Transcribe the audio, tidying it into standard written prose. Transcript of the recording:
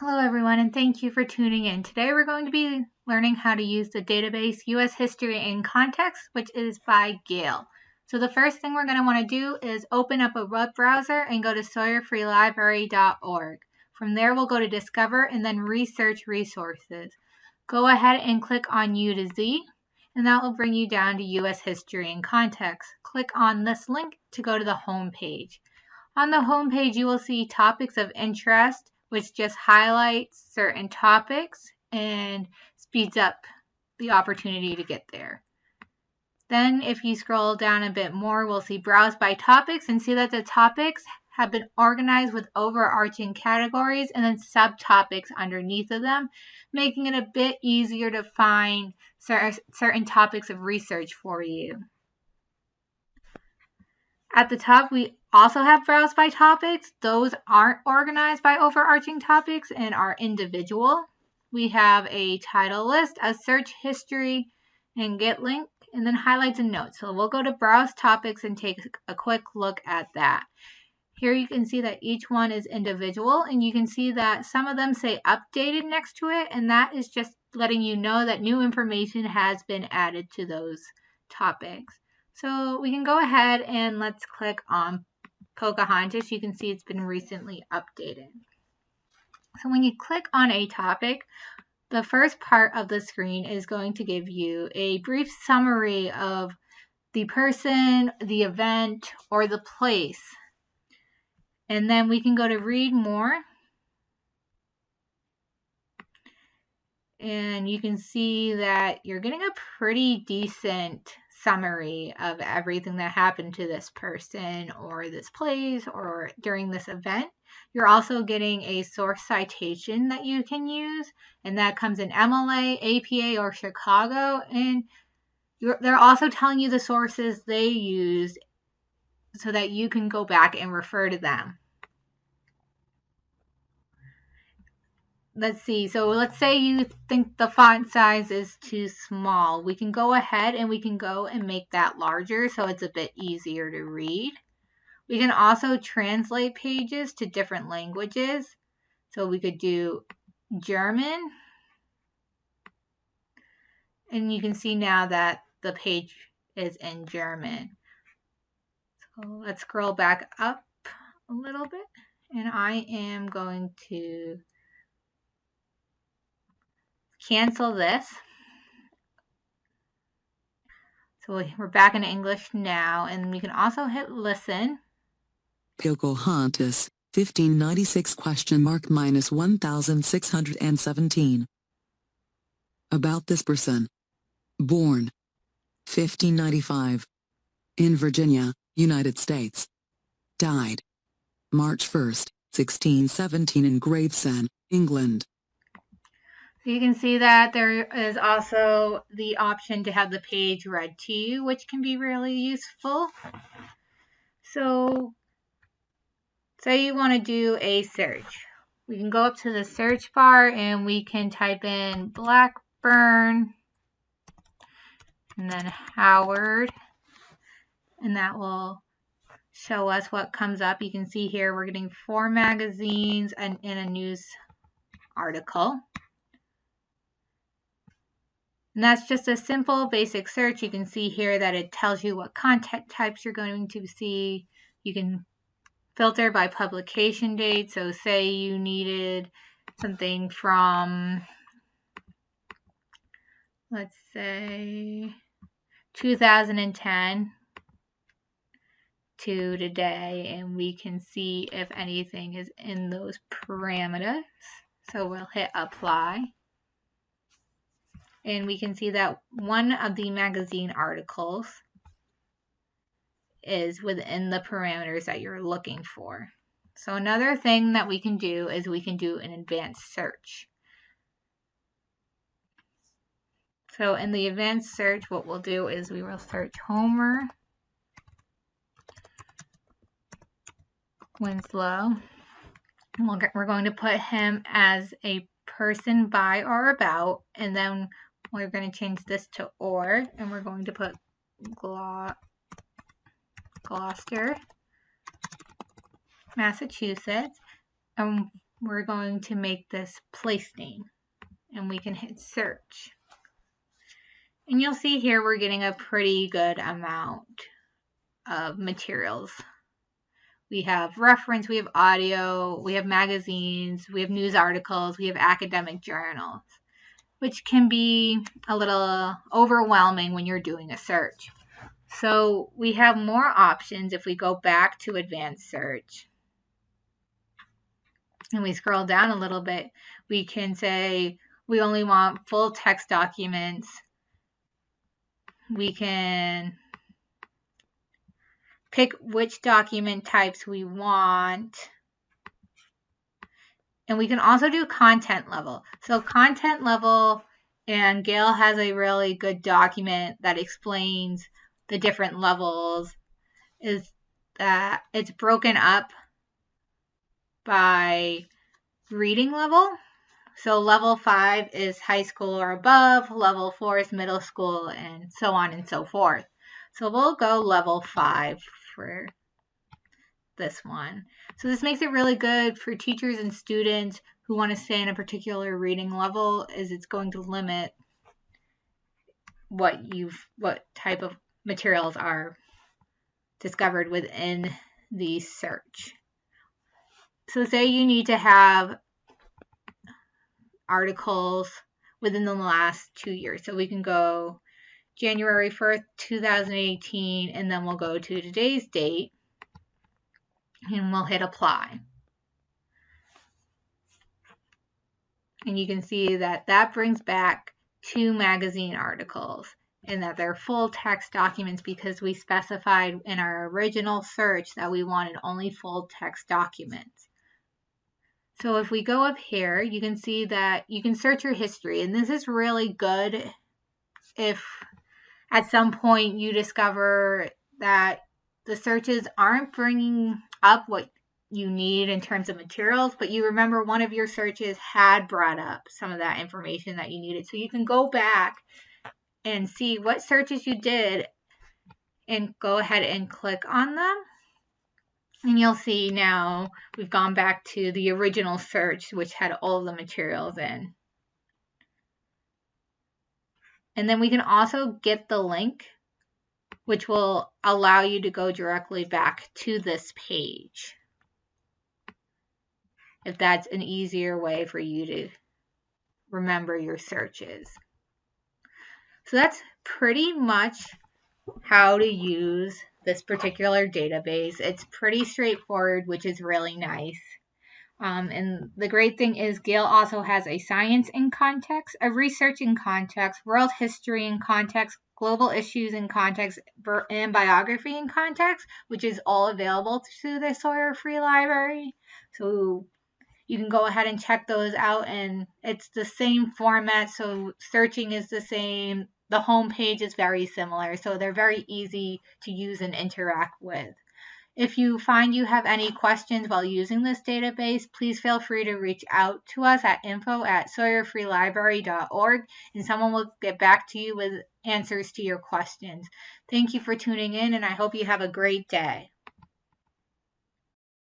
Hello everyone, and thank you for tuning in. Today we're going to be learning how to use the database U.S. History in Context, which is by Gale. So the first thing we're going to want to do is open up a web browser and go to sawyerfreelibrary.org. From there we'll go to Discover and then Research Resources. Go ahead and click on U to Z, and that will bring you down to U.S. History in Context. Click on this link to go to the home page. On the home page you will see Topics of Interest, which just highlights certain topics and speeds up the opportunity to get there. Then if you scroll down a bit more, we'll see Browse by Topics and see that the topics have been organized with overarching categories and then subtopics underneath of them, making it a bit easier to find certain topics of research for you. At the top, we also have Browse by Topics. Those aren't organized by overarching topics and are individual. We have a title list, a search history, and get link, and then highlights and notes. So we'll go to Browse Topics and take a quick look at that. Here you can see that each one is individual, and you can see that some of them say updated next to it, and that is just letting you know that new information has been added to those topics. So we can go ahead and let's click on Pocahontas. You can see it's been recently updated. So when you click on a topic, the first part of the screen is going to give you a brief summary of the person, the event, or the place. And then we can go to read more. And you can see that you're getting a pretty decent summary of everything that happened to this person or this place or during this event. You're also getting a source citation that you can use, and that comes in MLA, APA, or Chicago. And they're also telling you the sources they used so that you can go back and refer to them. Let's see, so let's say you think the font size is too small. We can go ahead and we can go and make that larger so it's a bit easier to read. We can also translate pages to different languages. So we could do German. And you can see now that the page is in German. So let's scroll back up a little bit. And I am going to cancel this. So we're back in English now, and we can also hit listen. Pocahontas, 1596 -1617. About this person. Born 1595. In Virginia, United States. Died March 1st, 1617 in Gravesend, England. So you can see that there is also the option to have the page read to you, which can be really useful. So say you want to do a search. We can go up to the search bar and we can type in Blackburn and then Howard, and that will show us what comes up. You can see here we're getting 4 magazines and in a news article. And that's just a simple basic search. You can see here that it tells you what content types you're going to see. You can filter by publication date. So say you needed something from, let's say, 2010 to today, and we can see if anything is in those parameters. So we'll hit apply. And we can see that one of the magazine articles is within the parameters that you're looking for. So another thing that we can do is we can do an advanced search. So in the advanced search, what we'll do is we will search Homer Winslow. We're going to put him as a person by or about, and then we're going to change this to or, and we're going to put Gloucester, Massachusetts, and we're going to make this place name, and we can hit search. And you'll see here we're getting a pretty good amount of materials. We have reference, we have audio, we have magazines, we have news articles, we have academic journals, which can be a little overwhelming when you're doing a search. So we have more options if we go back to advanced search. And we scroll down a little bit, we can say we only want full text documents. We can pick which document types we want. And we can also do content level. So content level, and Gale has a really good document that explains the different levels, is that it's broken up by reading level. So level 5 is high school or above, level 4 is middle school, and so on and so forth. So we'll go level 5 for this one. So this makes it really good for teachers and students who want to stay in a particular reading level, as it's going to limit what type of materials are discovered within the search. So say you need to have articles within the last 2 years. So we can go January 1st, 2018, and then we'll go to today's date, and we'll hit apply. And you can see that that brings back 2 magazine articles, and that they're full text documents because we specified in our original search that we wanted only full text documents. So if we go up here, you can see that you can search your history, and this is really good if at some point you discover that the searches aren't bringing up what you need in terms of materials, but you remember one of your searches had brought up some of that information that you needed. So you can go back and see what searches you did and go ahead and click on them. And you'll see now we've gone back to the original search, which had all the materials in. And then we can also get the link, which will allow you to go directly back to this page, if that's an easier way for you to remember your searches. So that's pretty much how to use this particular database. It's pretty straightforward, which is really nice. And the great thing is Gale also has a science in context, a research in context, world history in context, global issues in context, and biography in context, which is all available through the Sawyer Free Library. So you can go ahead and check those out, and it's the same format, so searching is the same. The home page is very similar, so they're very easy to use and interact with. If you find you have any questions while using this database, please feel free to reach out to us at info@sawyerfreelibrary.org, and someone will get back to you with answers to your questions. Thank you for tuning in, and I hope you have a great day.